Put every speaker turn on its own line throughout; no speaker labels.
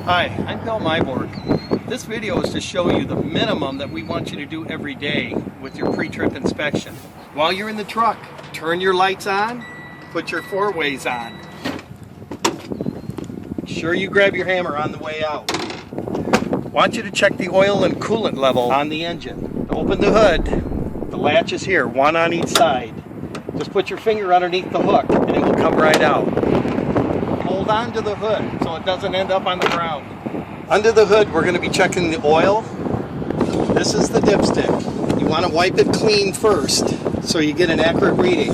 Hi, I'm Bill Meiborg. This video is to show you the minimum that we want you to do every day with your pre-trip inspection. While you're in the truck, turn your lights on, put your four-ways on. Make sure you grab your hammer on the way out. Want you to check the oil and coolant level on the engine. Open the hood. The latch is here, one on each side. Just put your finger underneath the hook and it will come right out. Hold on to the hood so it doesn't end up on the ground. Under the hood, we're going to be checking the oil. This is the dipstick. You want to wipe it clean first so you get an accurate reading.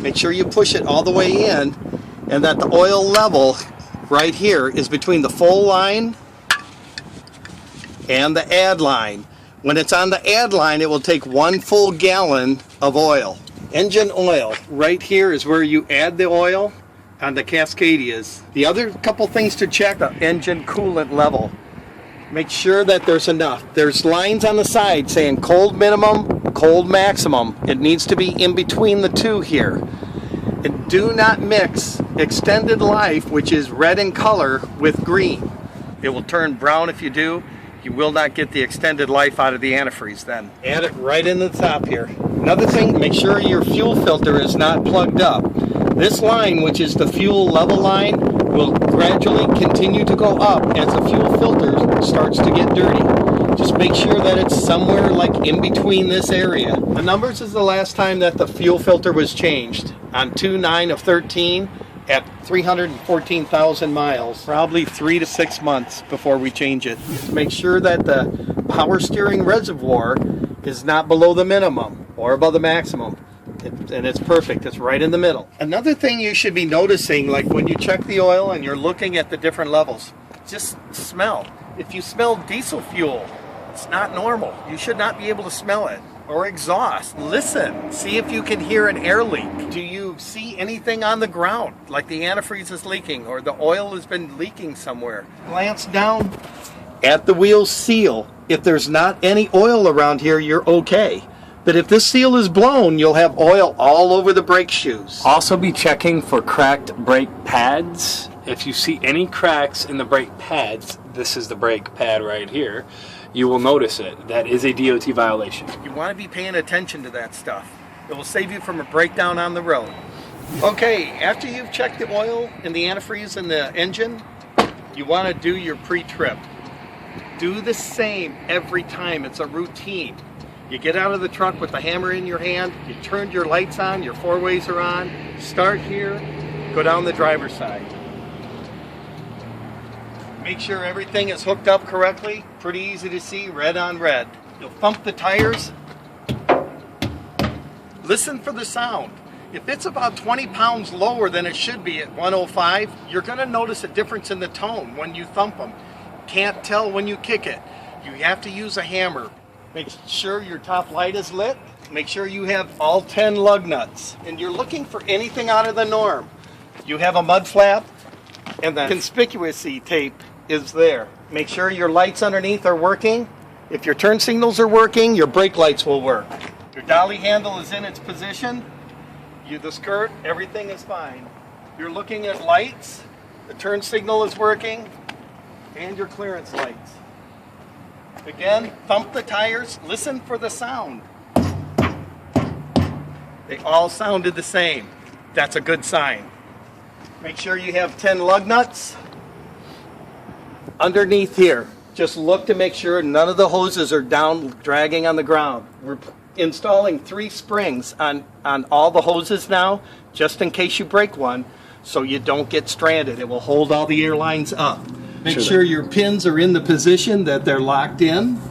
Make sure you push it all the way in and that the oil level right here is between the full line and the add line. When it's on the add line, it will take 1 full gallon of oil. Engine oil, right here is where you add the oil on the Cascadias. The other couple things to check, the engine coolant level. Make sure that there's enough. There's lines on the side saying cold minimum, cold maximum. It needs to be in between the two here. And do not mix extended life, which is red in color, with green. It will turn brown if you do. You will not get the extended life out of the antifreeze then. Add it right in the top here. Another thing, make sure your fuel filter is not plugged up. This line, which is the fuel level line, will gradually continue to go up as the fuel filter starts to get dirty. Just make sure that it's somewhere like in between this area. The numbers is the last time that the fuel filter was changed on 2/9/13 at 314,000 miles. Probably 3 to 6 months before we change it. Make sure that the power steering reservoir is not below the minimum or above the maximum. And it's perfect. It's right in the middle. Another thing you should be noticing, like when you check the oil and you're looking at the different levels, just smell. If you smell diesel fuel, it's not normal. You should not be able to smell it. Or exhaust. Listen. See if you can hear an air leak. Do you see anything on the ground, like the antifreeze is leaking or the oil has been leaking somewhere? Glance down at the wheel seal. If there's not any oil around here, you're okay. But if this seal is blown, you'll have oil all over the brake shoes.
Also be checking for cracked brake pads. If you see any cracks in the brake pads, this is the brake pad right here, you will notice it. That is a DOT violation.
You want to be paying attention to that stuff. It will save you from a breakdown on the road. Okay, after you've checked the oil and the antifreeze in the engine, you want to do your pre-trip. Do the same every time. It's a routine. You get out of the truck with the hammer in your hand, you turned your lights on, your four-ways are on, start here, go down the driver's side. Make sure everything is hooked up correctly, pretty easy to see, red on red. You'll thump the tires, listen for the sound. If it's about 20 pounds lower than it should be at 105, you're going to notice a difference in the tone when you thump them. Can't tell when you kick it. You have to use a hammer. Make sure your top light is lit. Make sure you have all 10 lug nuts. And you're looking for anything out of the norm. You have a mud flap and the conspicuousy tape is there. Make sure your lights underneath are working. If your turn signals are working, your brake lights will work. Your dolly handle is in its position. The skirt, everything is fine. You're looking at lights. The turn signal is working. And your clearance lights. Again, thump the tires, listen for the sound. They all sounded the same. That's a good sign. Make sure you have 10 lug nuts. Underneath here, just look to make sure none of the hoses are down dragging on the ground. We're installing 3 springs on all the hoses now, just in case you break one, so you don't get stranded. It will hold all the air lines up. Make sure your pins are in the position that they're locked in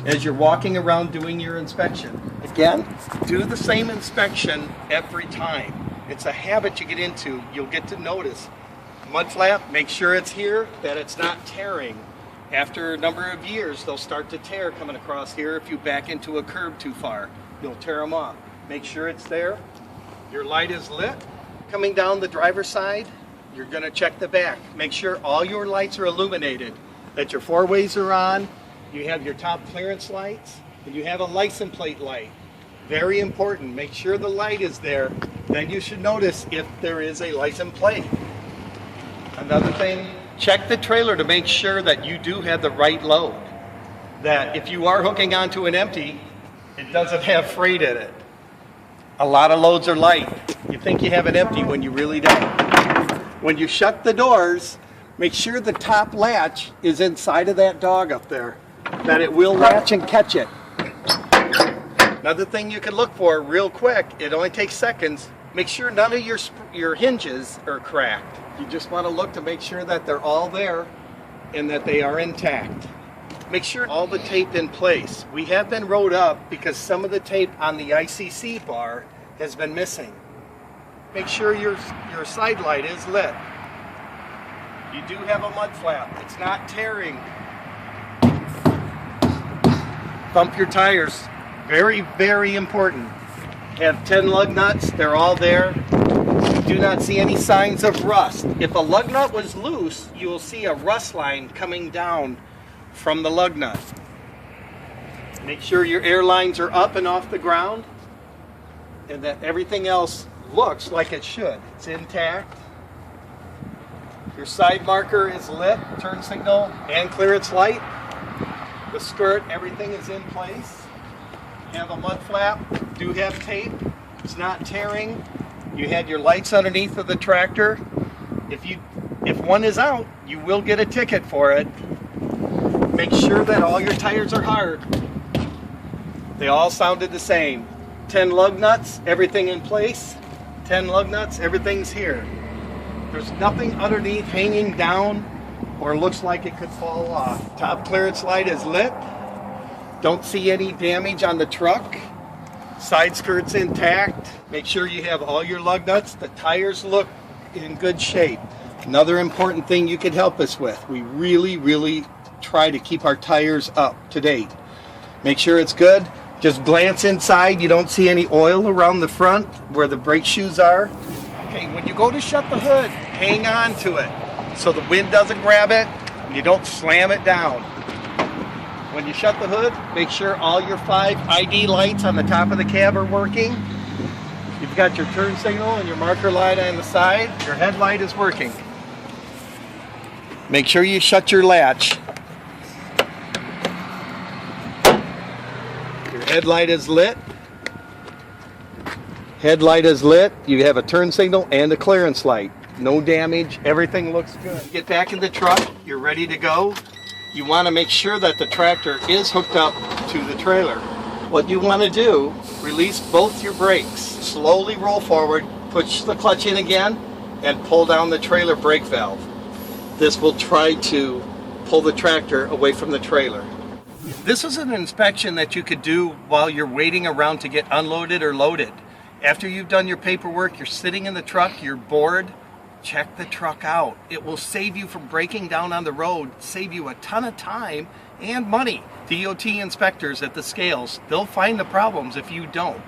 as you're walking around doing your inspection. Again, do the same inspection every time. It's a habit you get into. You'll get to notice. Mud flap, make sure it's here, that it's not tearing. After a number of years, they'll start to tear coming across here if you back into a curb too far. You'll tear them off. Make sure it's there. Your light is lit. Coming down the driver's side, you're going to check the back. Make sure all your lights are illuminated, that your four-ways are on, you have your top clearance lights, and you have a license plate light. Very important. Make sure the light is there then you should notice if there is a license plate. Another thing, check the trailer to make sure that you do have the right load. That if you are hooking onto an empty, it doesn't have freight in it. A lot of loads are light. You think you have it empty when you really don't. When you shut the doors, make sure the top latch is inside of that dog up there, that it will latch and catch it. Another thing you can look for real quick, it only takes seconds, make sure none of your hinges are cracked. You just want to look to make sure that they're all there and that they are intact. Make sure all the tape in place. We have been rode up because some of the tape on the ICC bar has been missing. Make sure your side light is lit. You do have a mud flap. It's not tearing. Thump your tires. Very, very important. Have 10 lug nuts. They're all there. You do not see any signs of rust. If a lug nut was loose, you will see a rust line coming down from the lug nut. Make sure your air lines are up and off the ground and that everything else looks like it should. It's intact. Your side marker is lit, turn signal and clearance light. The skirt, everything is in place. You have a mud flap, do have tape. It's not tearing. You had your lights underneath of the tractor. If one is out, you will get a ticket for it. Make sure that all your tires are hard. They all sounded the same. 10 lug nuts, everything in place. 10 lug nuts, everything's here. There's nothing underneath hanging down or looks like it could fall off. Top clearance light is lit. Don't see any damage on the truck. Side skirt's intact. Make sure you have all your lug nuts. The tires look in good shape. Another important thing you could help us with. We really try to keep our tires up to date. Make sure it's good. Just glance inside. You don't see any oil around the front where the brake shoes are. Okay, when you go to shut the hood, hang on to it so the wind doesn't grab it and you don't slam it down. When you shut the hood, make sure all your 5 ID lights on the top of the cab are working. You've got your turn signal and your marker light on the side. Your headlight is working. Make sure you shut your latch. Your headlight is lit. Headlight is lit. You have a turn signal and a clearance light. No damage. Everything looks good. Get back in the truck. You're ready to go. You want to make sure that the tractor is hooked up to the trailer. What you want to do, release both your brakes. Slowly roll forward, push the clutch in again, and pull down the trailer brake valve. This will try to pull the tractor away from the trailer. This is an inspection that you could do while you're waiting around to get unloaded or loaded. After you've done your paperwork, you're sitting in the truck, you're bored, check the truck out. It will save you from breaking down on the road, save you a ton of time and money. DOT inspectors at the scales, they'll find the problems if you don't.